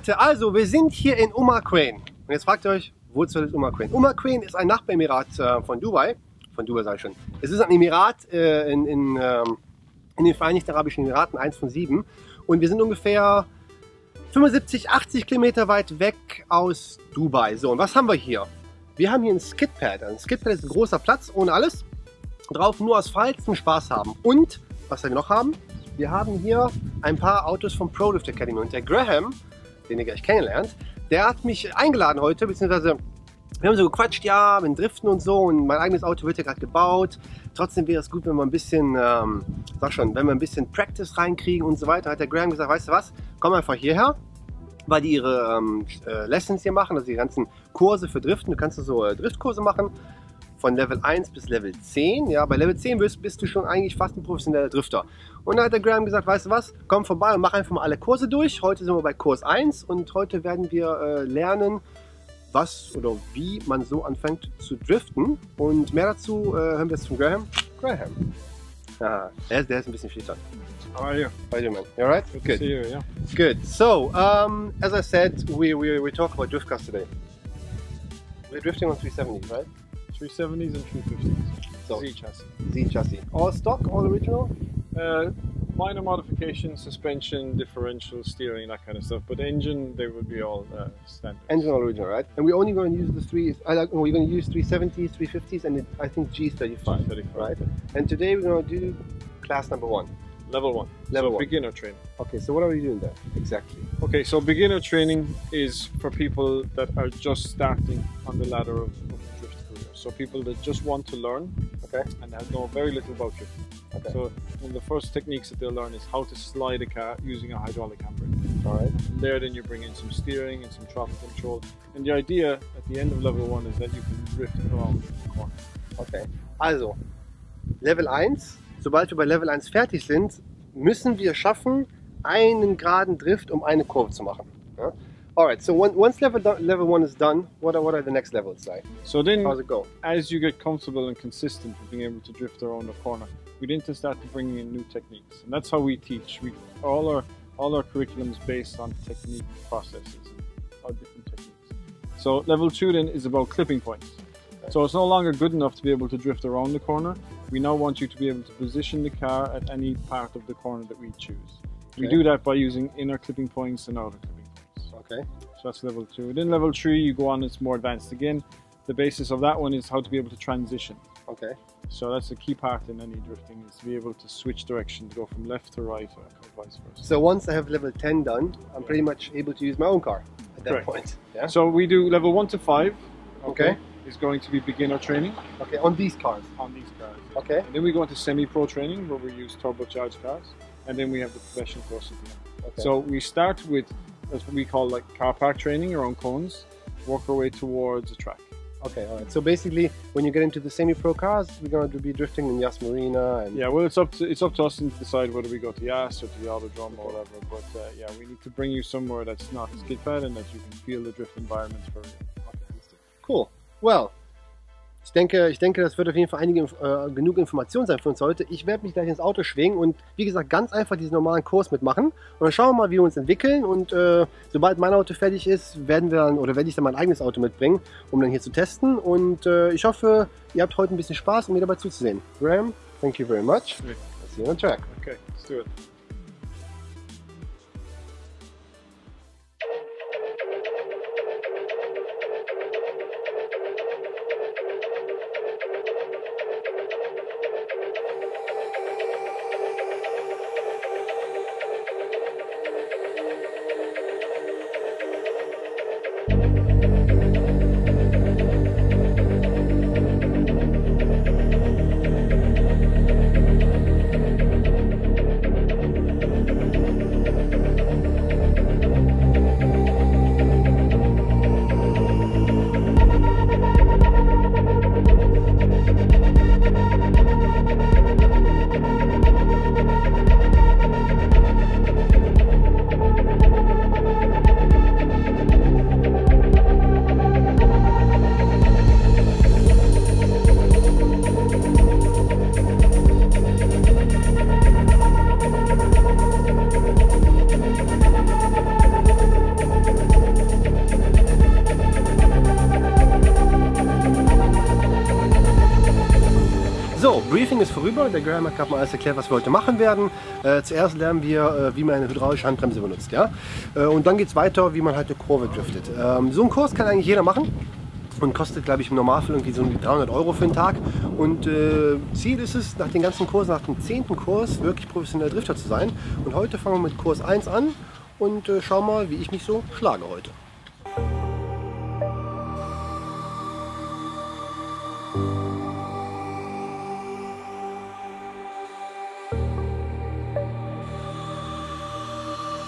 Leute, also wir sind hier in Crane. Und jetzt fragt ihr euch, wo zur Hölle ist Crane? Crane ist ein Nachbaremirat von Dubai. Von Dubai sage ich schon. Es ist ein Emirat in den Vereinigten Arabischen Emiraten, 1 von 7. Und wir sind ungefähr 75, 80 Kilometer weit weg aus Dubai. So, und was haben wir hier? Wir haben hier ein Skidpad. Ein Skidpad ist ein großer Platz, ohne alles. Drauf nur Asphalt zum Spaß haben. Und, was wir noch haben? Wir haben hier ein paar Autos vom ProDrift Academy. Und der Graham, den ihr gleich kennenlernt, der hat mich eingeladen heute, beziehungsweise wir haben so gequatscht, ja, mit Driften und so, und mein eigenes Auto wird ja gerade gebaut. Trotzdem wäre es gut, wenn wir ein bisschen, wenn wir ein bisschen Practice reinkriegen und so weiter. Hat der Graham gesagt, weißt du was, komm einfach hierher, weil die ihre Lessons hier machen, also die ganzen Kurse für Driften. Du kannst so Driftkurse machen, von Level 1 bis Level 10. Ja, bei Level 10 bist du schon eigentlich fast ein professioneller Drifter. Und da hat der Graham gesagt, weißt du was, komm vorbei und mach einfach mal alle Kurse durch. Heute sind wir bei Kurs 1 und heute werden wir lernen, was oder wie man so anfängt zu driften. Und mehr dazu hören wir jetzt von Graham. Graham. Ah, der ist ein bisschen schüchtern. How are you? How are you, man? You alright? Good to see you, yeah. Good. So, as I said, we talk about drift cars today. We're drifting on 370s, right? 370s and 350s. So, Z chassis. Z chassis. All stock, all original? Minor modification, suspension, differential, steering, that kind of stuff. But engine, they would be all standard. Engine all original, right? And we're only going to use the we're going to use 370s, 350s, and I think G35, G35, right? And today we're going to do class number 1. Level 1. Level so 1. Beginner training. Okay, so what are we doing there exactly? Okay, so beginner training is for people that are just starting on the ladder of the drift career. So people that just want to learn, okay, and know very little about drifting. Okay. So one of the first techniques that they'll learn is how to slide a car using a hydraulic handbrake. All right. From there, then you bring in some steering and some throttle control. And the idea at the end of level 1 is that you can drift around the corner. Okay. Also, Level 1. Sobald wir bei Level 1 fertig sind, müssen wir schaffen, einen geraden Drift eine Kurve zu machen. Ja? Alright, so once level 1 is done, what are the next levels like? So then, how's it go? As you get comfortable and consistent with being able to drift around the corner, we need to start to bring in new techniques. And that's how we teach. All our curriculum is based on technique processes and all different techniques. So level 2 then is about clipping points. Okay. So it's no longer good enough to be able to drift around the corner. We now want you to be able to position the car at any part of the corner that we choose. Okay. We do that by using inner clipping points and outer clipping points. Okay. So that's level 2. Then level 3, you go on, it's more advanced again. The basis of that one is how to be able to transition. Okay. So that's a key part in any drifting, is to be able to switch direction, to go from left to right or vice versa. So once I have level 10 done, I'm pretty much able to use my own car at that point. Yeah? So we do level 1 to 5. Okay. Is going to be beginner training. Okay, on these cars? On these cars. Okay. And then we go into semi-pro training, where we use turbocharged cars. And then we have the professional course at the end. Okay. So we start with what we call like car park training around cones, work our way towards a track. Okay, all right. So basically, when you get into the semi-pro cars, we're going to be drifting in Yas Marina. And yeah, well, it's up to us to decide whether we go to Yas or to the Autodrome or whatever. But yeah, we need to bring you somewhere that's not a skid pad and that you can feel the drift environment for real. Okay, cool. Well, ich denke, das wird auf jeden Fall genug Information sein für uns heute. Ich werde mich gleich ins Auto schwingen und wie gesagt ganz einfach diesen normalen Kurs mitmachen. Und dann schauen wir mal, wie wir uns entwickeln. Und sobald mein Auto fertig ist, werde ich dann mein eigenes Auto mitbringen, um dann hier zu testen. Und ich hoffe, ihr habt heute ein bisschen Spaß, um mir dabei zuzusehen. Graham, thank you very much. Let's see you on track. Okay, let's do it. Briefing ist vorüber. Der Graham hat gerade mal alles erklärt, was wir heute machen werden. Zuerst lernen wir, wie man eine hydraulische Handbremse benutzt. Ja? Und dann geht es weiter, wie man halt eine Kurve driftet. So einen Kurs kann eigentlich jeder machen. Und kostet, glaube ich, im Normalfall irgendwie so 300 € für den Tag. Und Ziel ist es, nach den ganzen Kursen, nach dem 10. Kurs, wirklich professioneller Drifter zu sein. Und heute fangen wir mit Kurs 1 an und schauen mal, wie ich mich so schlage heute.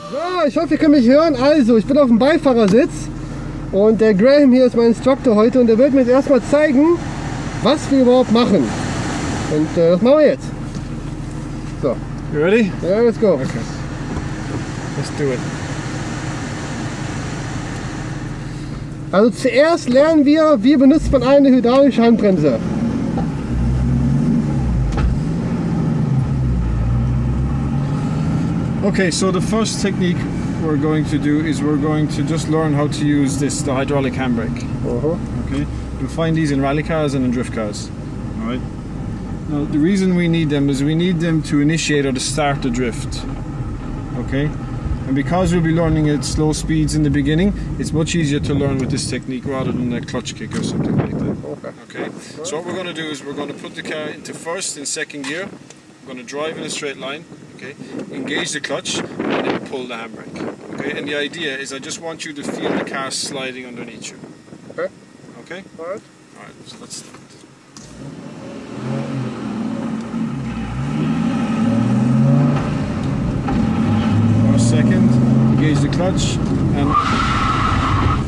So, ich hoffe, ihr könnt mich hören. Also, ich bin auf dem Beifahrersitz. Und der Graham hier ist mein Instructor heute und der wird mir jetzt erstmal zeigen, was wir überhaupt machen. Und das machen wir jetzt. So. You ready? Yeah, let's go. Okay. Let's do it. Also zuerst lernen wir, wie benutzt man eine hydraulische Handbremse. Okay, so the first technique we're going to do is we're going to just learn how to use this, the hydraulic handbrake. Okay, you'll find these in rally cars and in drift cars. All right. Now the reason we need them is we need them to initiate or to start the drift. Okay, and because we'll be learning at slow speeds in the beginning, it's much easier to learn with this technique rather than a clutch kick or something like that. Okay. So what we're going to do is we're going to put the car into first and second gear. We're going to drive in a straight line. Okay, engage the clutch and then pull the handbrake. Okay, and the idea is I just want you to feel the car sliding underneath you. Okay. Okay? Alright. Alright, so let's start. For a second, engage the clutch and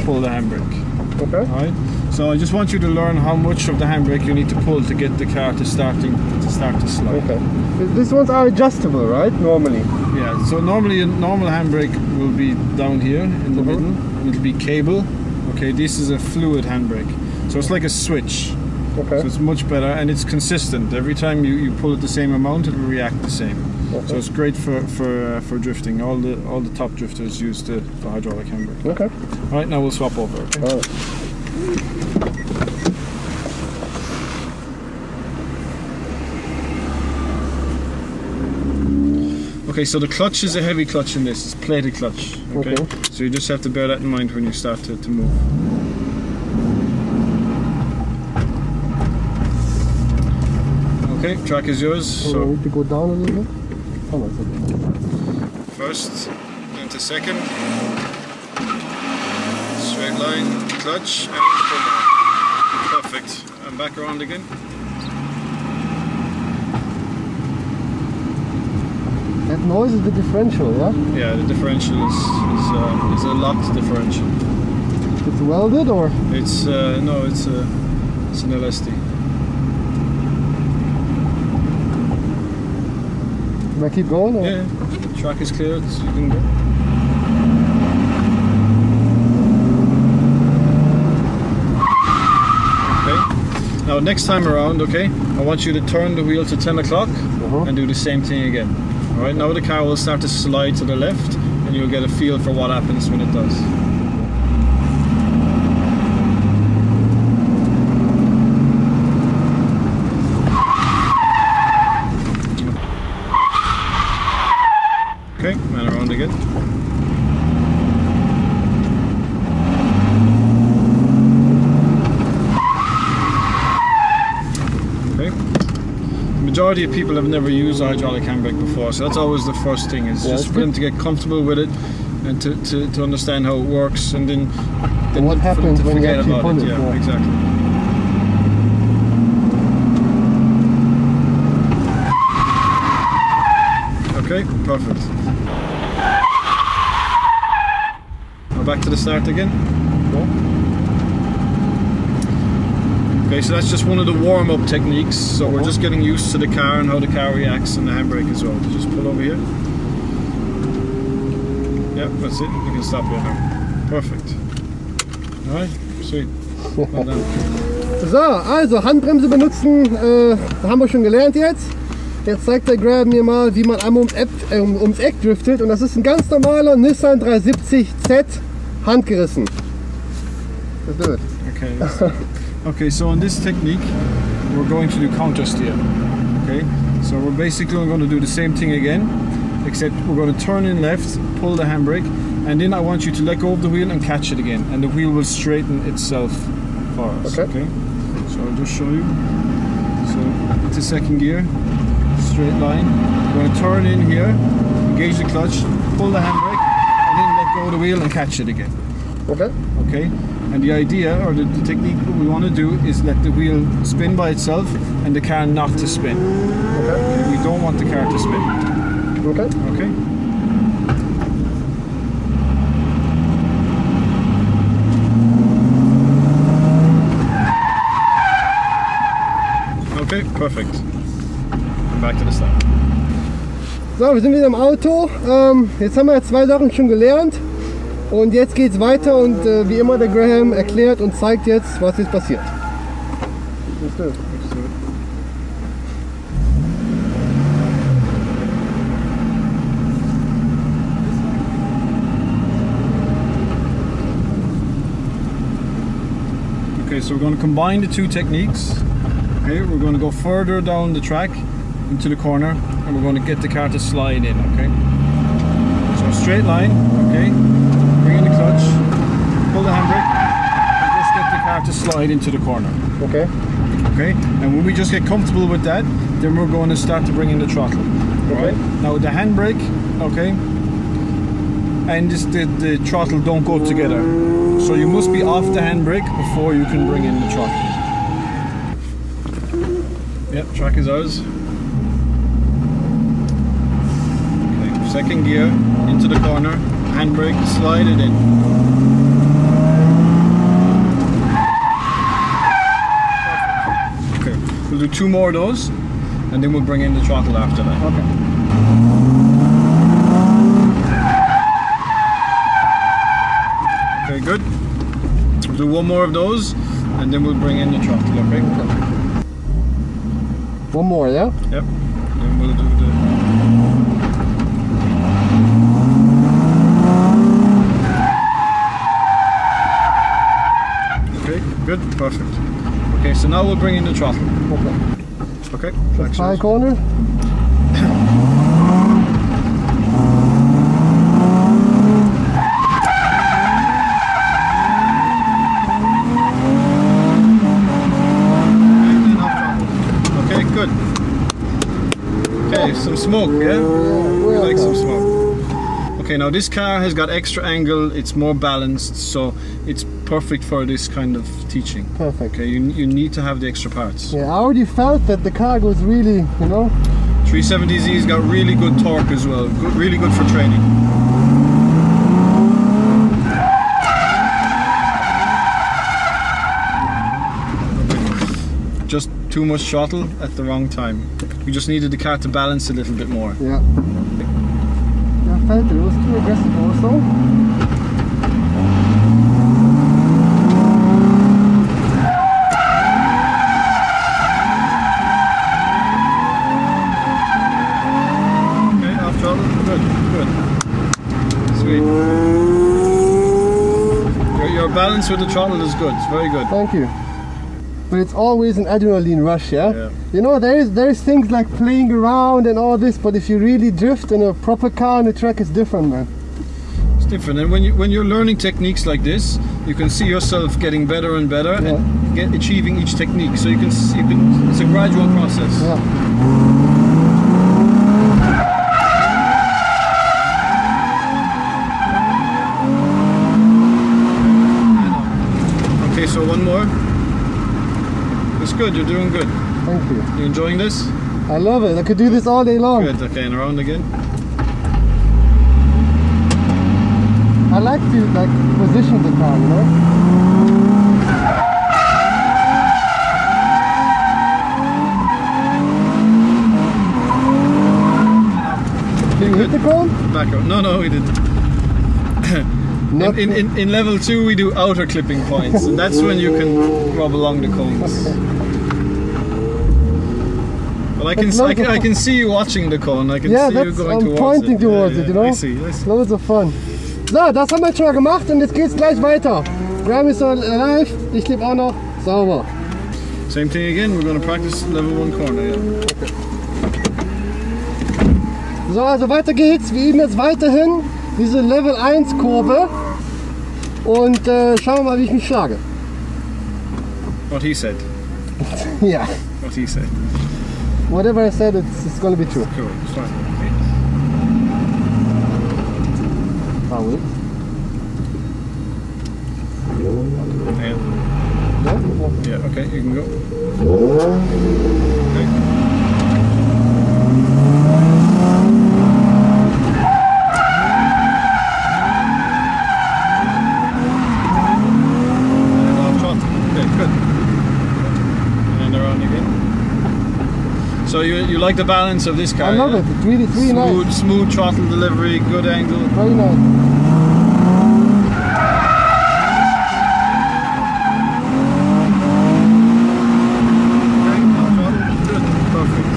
pull the handbrake. Okay. Alright? So I just want you to learn how much of the handbrake you need to pull to get the car to start to slide. Okay. These ones are adjustable, right? Normally. Yeah. So normally a normal handbrake will be down here in the middle. It'll be cable. Okay. This is a fluid handbrake. So it's like a switch. Okay. So it's much better and it's consistent. Every time you pull it the same amount, it will react the same. Okay. So it's great for drifting. All the top drifters use the hydraulic handbrake. Okay. All right. Now we'll swap over. Okay? All right. Okay, so the clutch is a heavy clutch in this, it's plated clutch. Okay? So you just have to bear that in mind when you start to move. Okay, track is yours. So we need to go down a little bit. Oh, no, first, into second. Straight line, clutch, and pull down. Perfect. And back around again. That noise is the differential, yeah? Yeah, the differential is a locked differential. It's welded or? It's no, it's an LSD. Can I keep going? Or? Yeah, the track is clear, so you can go. Okay. Now next time around, okay, I want you to turn the wheel to 10 o'clock and do the same thing again. Alright, now the car will start to slide to the left and you'll get a feel for what happens when it does. Okay, and around again. Okay. The majority of people have never used a hydraulic handbrake before, so that's always the first thing, is just for them to get comfortable with it and to understand how it works, and then what happens when you actually pull it. Yeah, exactly. Okay, perfect. Now back to the start again. Okay, so that's just one of the warm-up techniques. So we're just getting used to the car and how the car reacts and the handbrake as well. Just pull over here. Yep, that's it. You can stop here now. Perfect. Alright, sweet. Well done. So, also Handbremse benutzen, haben wir schon gelernt jetzt. Jetzt zeigt der Graham mir mal, wie man einmal ums Eck driftet. Und das ist ein ganz normaler Nissan 370Z handgerissen. Let's do it. Okay. Okay, so in this technique, we're going to do counter steer. Okay, so we're basically going to do the same thing again, except we're going to turn in left, pull the handbrake, and then I want you to let go of the wheel and catch it again, and the wheel will straighten itself for us. Okay. So I'll just show you. So into second gear, straight line. We're going to turn in here, engage the clutch, pull the handbrake, and then let go of the wheel and catch it again. Okay. Okay. And the idea, or the technique, what we want to do is let the wheel spin by itself and the car not to spin. Okay. We don't want the car to spin. Okay. Okay. Okay, perfect. And back to the start. So, wir sind wieder im Auto. Jetzt haben wir 2 Sachen schon gelernt. Und jetzt geht's weiter und wie immer der Graham erklärt und zeigt jetzt, was jetzt passiert. Let's do it. Okay, so we're going to combine the 2 techniques. Okay, we're going to go further down the track into the corner and we're going to get the car to slide in, okay? So straight line, okay? Bring in the clutch, pull the handbrake, and just get the car to slide into the corner. Okay. Okay, and when we just get comfortable with that, then we're going to start to bring in the throttle. Okay. Now with the handbrake, okay, and the throttle don't go together. So you must be off the handbrake before you can bring in the throttle. Yep, track is ours. Okay, second gear, into the corner, handbrake, slide it in. Okay, we'll do 2 more of those, and then we'll bring in the throttle after that. Okay. Okay, good. We'll do 1 more of those, and then we'll bring in the throttle, okay? 1 more, yeah? Yep. Then we'll do the... Okay, good, perfect. Okay, so now we'll bring in the throttle. Okay. Okay. High corner. Some smoke, yeah? We like some smoke. Okay, now this car has got extra angle, it's more balanced, so it's perfect for this kind of teaching. Perfect. Okay, you need to have the extra parts. Yeah, I already felt that the car goes really, you know. 370Z's got really good torque as well, really good for training. Just too much throttle at the wrong time. We just needed the car to balance a little bit more. Yeah. I felt it was too aggressive also. Okay, off throttle. Good, good. Sweet. Your balance with the throttle is good. It's very good. Thank you. But it's always an adrenaline rush, yeah? Yeah. You know, there's things like playing around and all this, but if you really drift in a proper car on the track, it's different, man. It's different, and when you're learning techniques like this, you can see yourself getting better and better, and achieving each technique. So you can it's a gradual process. Yeah. Okay, so 1 more. It's good, you're doing good. Thank you. You enjoying this? I love it. I could do this all day long. Good, okay, and around again. I like to position the car, you know? Did you hit the cone? Back up. No, we didn't. In level 2 we do outer clipping points, and that's when you can rub along the cones. But I can see you watching the cone. I can see you going towards it. I'm pointing towards it, you know? I see. Loads of fun. So, das haben wir schon mal gemacht und jetzt geht's gleich weiter. Graham ist alive, ich lebe auch noch. Sauber. Same thing again, we're going to practice level 1 corner, yeah. Okay. So, also weiter geht's. Wir üben jetzt weiterhin diese Level 1 Kurve und schauen wir mal, wie ich mich schlage. What he said. Ja. What he said. Whatever I said, it's gonna be true. Cool. Fine. Ah, wait. Okay. Yeah? Yeah. Okay. You can go. Okay. So you like the balance of this car? I love it. It's really nice. Smooth throttle delivery, good angle. Very nice. Good. Perfect.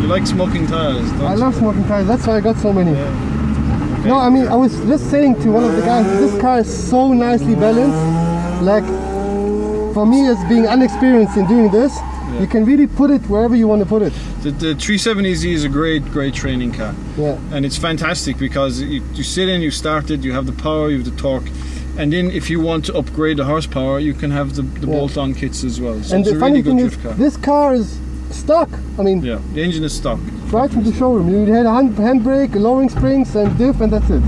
You like smoking tires, don't you? I love smoking tires. That's why I got so many. Yeah. Okay. No, I mean, I was just saying to one of the guys, this car is so nicely balanced. Like, for me as being unexperienced in doing this, you can really put it wherever you want to put it. The 370Z is a great training car. Yeah. And it's fantastic because you sit in, you start it, you have the power, you have the torque. And then if you want to upgrade the horsepower, you can have the bolt-on kits as well. So and it's the a funny really good thing drift is, car. this car is stock. I mean, yeah, the engine is stock. Right from the showroom. You had a handbrake, lowering springs and diff, and that's it.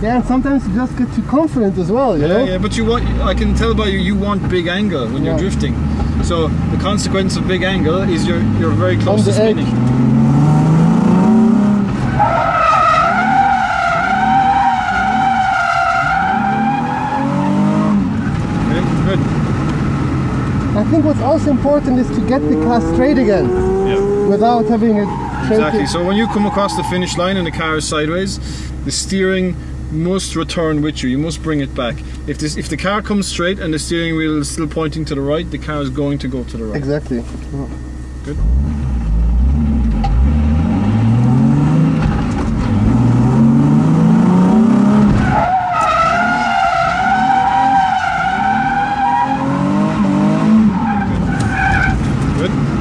Yeah, and sometimes you just get too confident as well, you know? Yeah, but you want, I can tell by you want big angle when you're drifting. So the consequence of big angle is you're very close to spinning. Okay, good. I think what's also important is to get the car straight again. Yeah. Without having it exactly. So when you come across the finish line and the car is sideways, the steering must return with you. You must bring it back. If the car comes straight and the steering wheel is still pointing to the right, the car is going to go to the right. Exactly. Good. Good.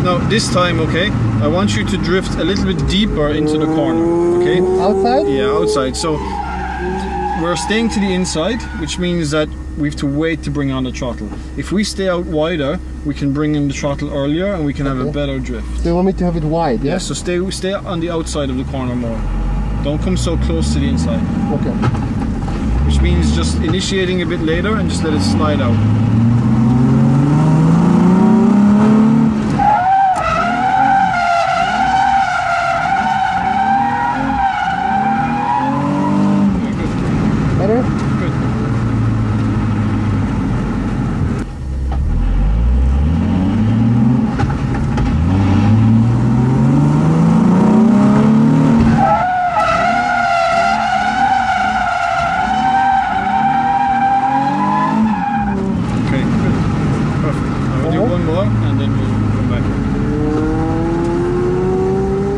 Now this time, okay, I want you to drift a little bit deeper into the corner. Okay. Outside? Yeah, outside. So we're staying to the inside, which means that we have to wait to bring on the throttle. If we stay out wider, we can bring in the throttle earlier and we can have a better drift. So you want me to have it wide, yeah? Yeah, so stay on the outside of the corner more. Don't come so close to the inside. Okay. Which means just initiating a bit later and just let it slide out.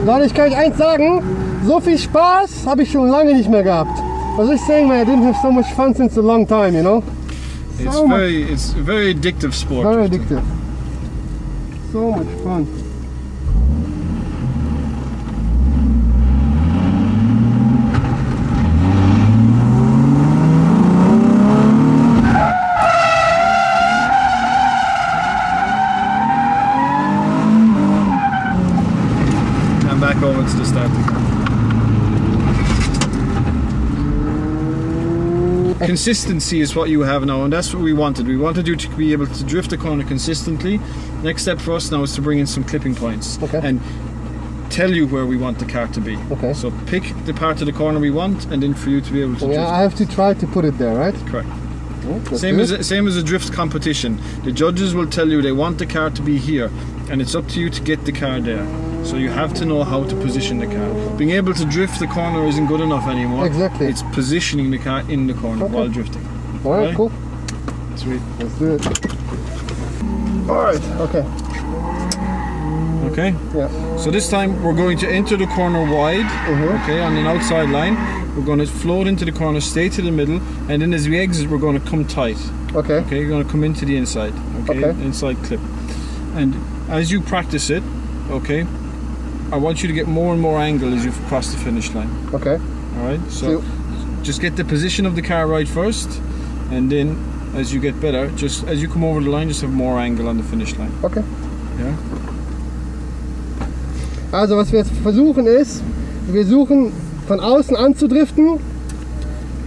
Leute, ich kann euch eins sagen, so viel Spaß habe ich schon lange nicht mehr gehabt. I was just saying, man, I didn't have so much fun since a long time, you know? It's a very addictive sport. Very addictive. So much fun. Back over to the start. Consistency is what you have now, and that's what we wanted. We wanted you to be able to drift the corner consistently. Next step for us now is to bring in some clipping points and tell you where we want the car to be. Okay. So pick the part of the corner we want, and then for you to be able to drift. I have to try to put it there, right? Correct. Same as a drift competition. The judges will tell you they want the car to be here, and it's up to you to get the car there. So you have to know how to position the car. Being able to drift the corner isn't good enough anymore. Exactly. It's positioning the car in the corner while drifting. Alright, cool. Sweet. Let's do it. Alright, okay. Okay? Yeah. So this time we're going to enter the corner wide, okay, on an outside line. We're going to float into the corner, stay to the middle, and then as we exit we're going to come tight. Okay. Okay, you're going to come into the inside. Okay? Inside clip. And as you practice it, okay, I want you to get more and more angle as you cross the finish line. Okay. All right. So just get the position of the car right first, and then as you get better, just as you come over the line, just have more angle on the finish line. Okay. Ja. Also was wir jetzt versuchen ist, wir suchen von außen anzudriften,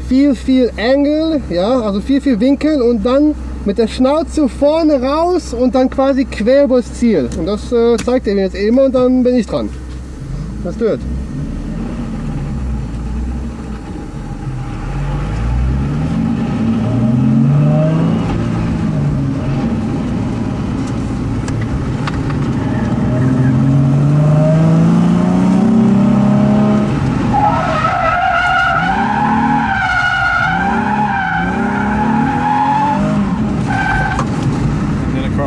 viel Angle, ja, also viel Winkel und dann mit der Schnauze vorne raus und dann quasi quer übers Ziel. Und das zeigt er mir jetzt eben und dann bin ich dran. Let's do it.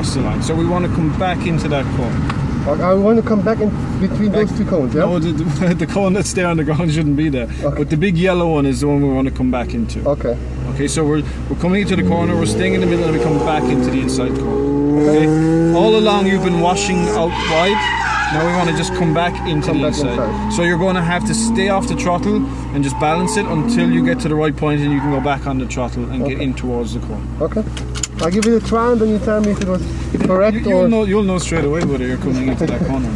The line. So we want to come back into that cone. I want to come back in between those two cones, yeah? No, the cone that's there on the ground shouldn't be there. Okay. But the big yellow one is the one we want to come back into. Okay. Okay, so we're coming into the corner, we're staying in the middle, and we come back into the inside cone. Okay? All along you've been washing out wide. Now we want to just come back into the inside. So you're going to have to stay off the throttle and just balance it until you get to the right point and you can go back on the throttle and get in towards the cone. Okay. I'll give you a try and then you tell me if it was correct or... You'll know straight away whether you're coming into that corner.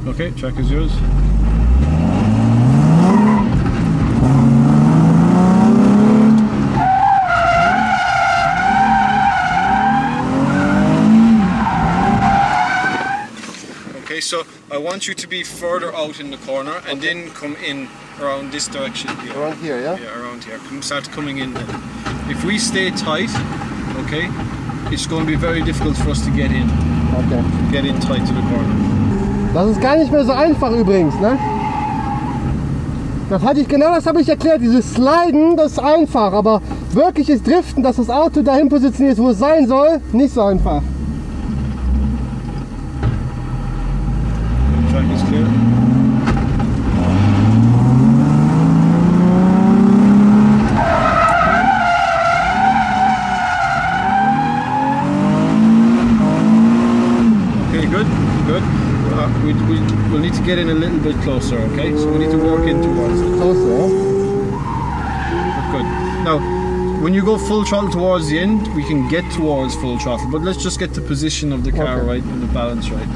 Okay, track is yours. Okay, so I want you to be further out in the corner and then come in around this direction here. Around here, yeah? Yeah, around here. Start coming in then. If we stay tight, okay, it's going to be very difficult for us to get in. Okay. Get in tight to the corner. Das ist gar nicht mehr so einfach übrigens, ne? Das hatte ich, genau das habe ich erklärt. Dieses Sliden, das ist einfach, aber wirkliches Driften, dass das Auto dahin positioniert ist, wo es sein soll, nicht so einfach. The track is clear. We'll need to get in a little bit closer, okay? So we need to work in towards it. Closer, Good. Now, when you go full throttle towards the end, we can get towards full throttle, but let's just get the position of the car right and the balance right.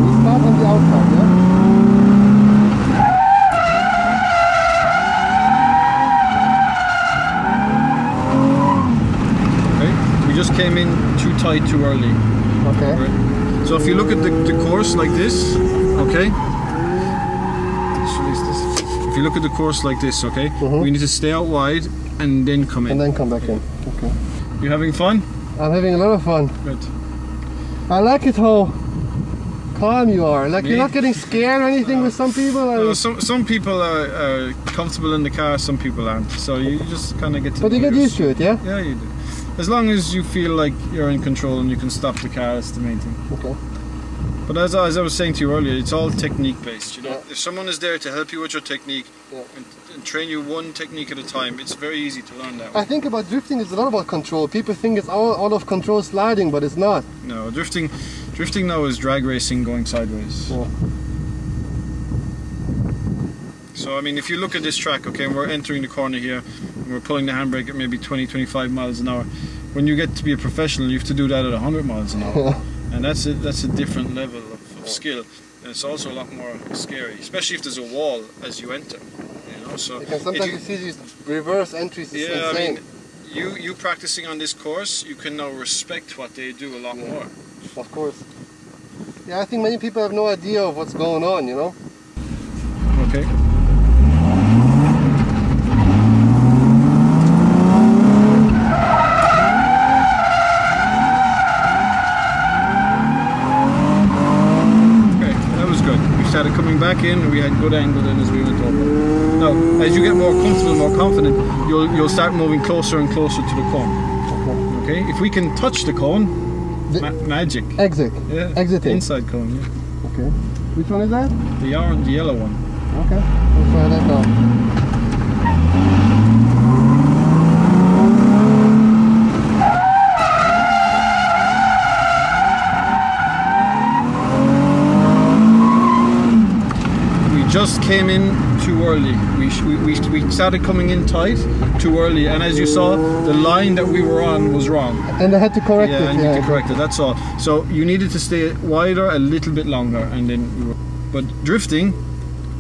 We start on the outside, yeah? Just came in too tight too early. Okay. Right. So if you look at the course like this, okay? If you look at the course like this, okay? We need to stay out wide and then come in. And then come back in. Okay. You having fun? I'm having a lot of fun. Good. I like it how calm you are. Like you're not getting scared or anything with some people? No, some people are comfortable in the car, some people aren't. So you just kind of get to But you get used to it, yeah? Yeah, you do. As long as you feel like you're in control and you can stop the car, that's the main thing. Okay. But as I was saying to you earlier, it's all technique based. You know, if someone is there to help you with your technique and train you one technique at a time, it's very easy to learn that way. I think about drifting is a lot about control. People think it's all out of control sliding, but it's not. No, drifting now is drag racing going sideways. Yeah. So I mean, if you look at this track, okay, and we're entering the corner here, and we're pulling the handbrake at maybe 20-25 miles an hour. When you get to be a professional, you have to do that at 100 miles an hour, and that's a different level of skill, and it's also a lot more scary, especially if there's a wall as you enter. You know, so because sometimes you see these reverse entries. It's insane. I mean, you practicing on this course, you can now respect what they do a lot more. Of course. Yeah, I think many people have no idea of what's going on. You know. Okay. Started coming back in, and we had good angle then as we went over. Now, as you get more comfortable, more confident, you'll start moving closer and closer to the cone. Okay. If we can touch the cone, magic. Exit. Yeah. Exiting. Inside cone. Yeah. Okay. Which one is that? The yellow one. Okay. We'll try that now. came in too early. We started coming in tight too early, and as you saw, the line that we were on was wrong. And I had to correct it. Yeah, and you had to correct it. That's all. So you needed to stay wider a little bit longer, and then we were. But drifting,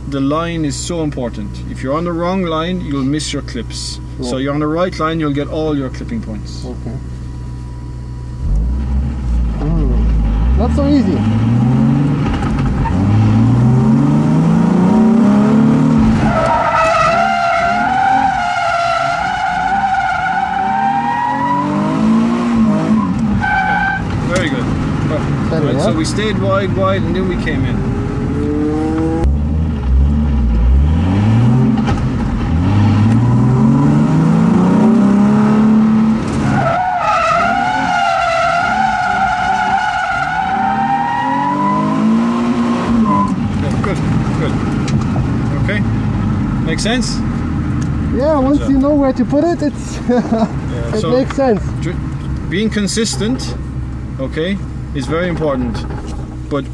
the line is so important. If you're on the wrong line, you'll miss your clips. Yeah. So you're on the right line, you'll get all your clipping points. Okay. Not so easy. Very good. Right, so we stayed wide, and then we came in. Make sense? Yeah, once you know where to put it, it's it so makes sense. Being consistent, okay, is very important. But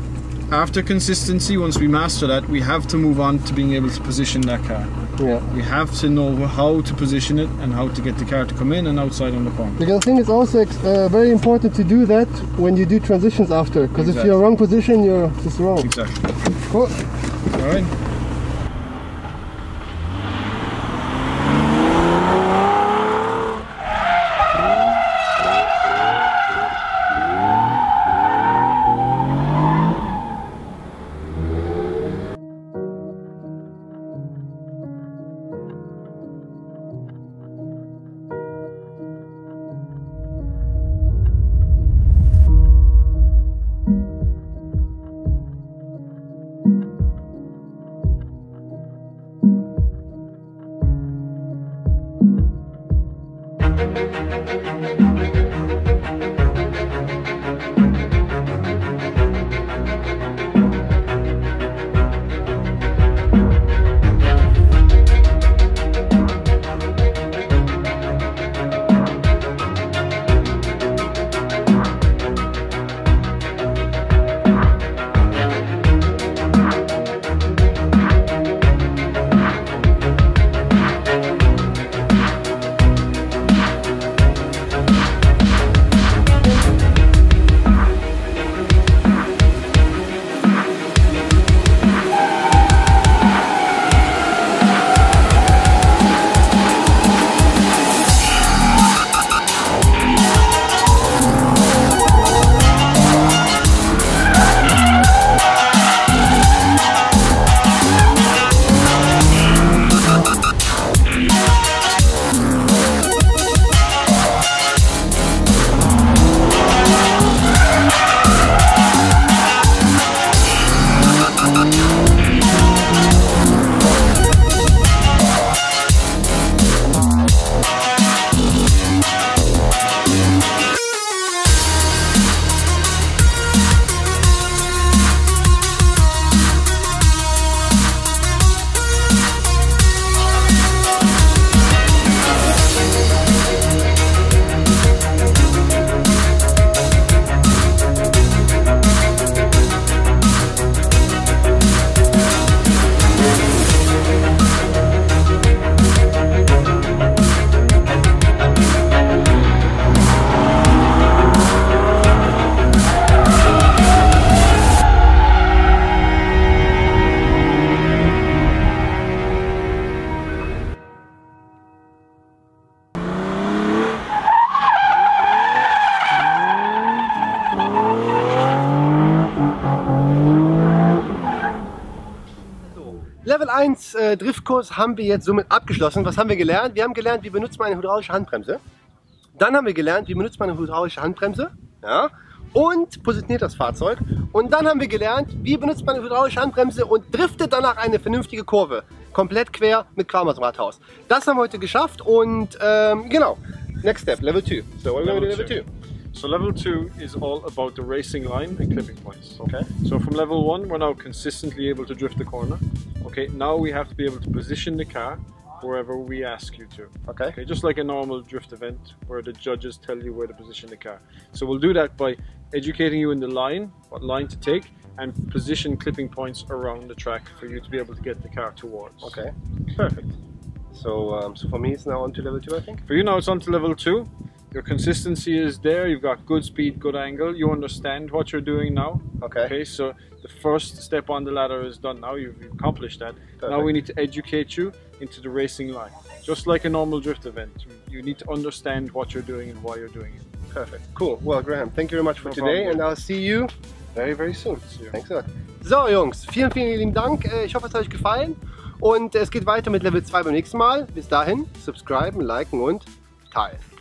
after consistency, once we master that, we have to move on to being able to position that car. Yeah. We have to know how to position it and how to get the car to come in and outside on the corner. Because I think it's also very important to do that when you do transitions after. Because if you're wrong position, you're just wrong. Exactly. Cool. All right. Level 1 Driftkurs haben wir jetzt somit abgeschlossen. Was haben wir gelernt? Wir haben gelernt, wie benutzt man eine hydraulische Handbremse. Dann haben wir gelernt, wie benutzt man eine hydraulische Handbremse. Ja, und positioniert das Fahrzeug. Und dann haben wir gelernt, wie benutzt man eine hydraulische Handbremse und driftet danach eine vernünftige Kurve. Komplett quer mit Kramerrathaus. Das haben wir heute geschafft und genau. Next step, Level 2. So what are we going to do Level 2? So level 2 is all about the racing line and clipping points. Okay. So from level 1, we're now consistently able to drift the corner. Okay. Now we have to be able to position the car wherever we ask you to. Okay. Okay. Just like a normal drift event where the judges tell you where to position the car. So we'll do that by educating you in the line, what line to take, and position clipping points around the track for you to be able to get the car towards. Okay, perfect. So, so for me it's now on to level 2, I think? For you now it's on to level 2. Your consistency is there, you've got good speed, good angle, you understand what you're doing now. Okay, so the first step on the ladder is done now, you've accomplished that. Perfect. Now we need to educate you into the racing line. Just like a normal drift event, you need to understand what you're doing and why you're doing it. Perfect, cool. Well, Graham, thank you very much for today, and I'll see you very, very soon. Thanks a lot. So Jungs, vielen, vielen lieben Dank. Ich hoffe, es hat euch gefallen. Und es geht weiter mit Level 2 beim nächsten Mal. Bis dahin, subscriben, liken und teilen.